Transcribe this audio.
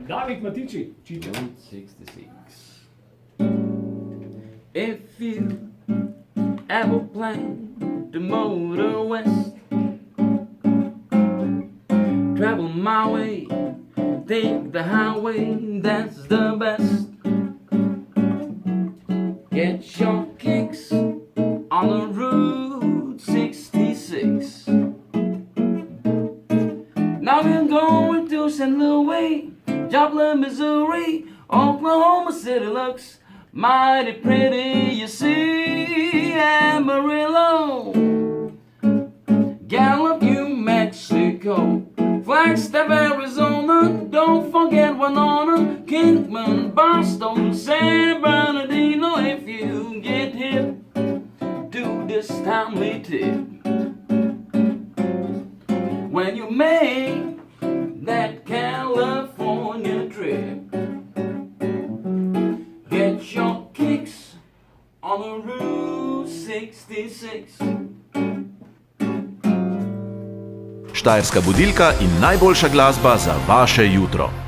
Davida Matići, čite. 166. If you ever plan to motor west, travel my way, take the highway, that's the best. Get your kicks on the Route 66. Now we're going to St. Louis, Joplin, Missouri, Oklahoma City looks mighty pretty, you see. Amarillo, Gallup, New Mexico, Flagstaff, Arizona, don't forget Winona, Kingman, Boston, San Bernardino. If you get hip, do this timely tip. When you make that California trip, get your kicks on the Route 66. Štajerska budilka in najboljša glasba za vaše jutro.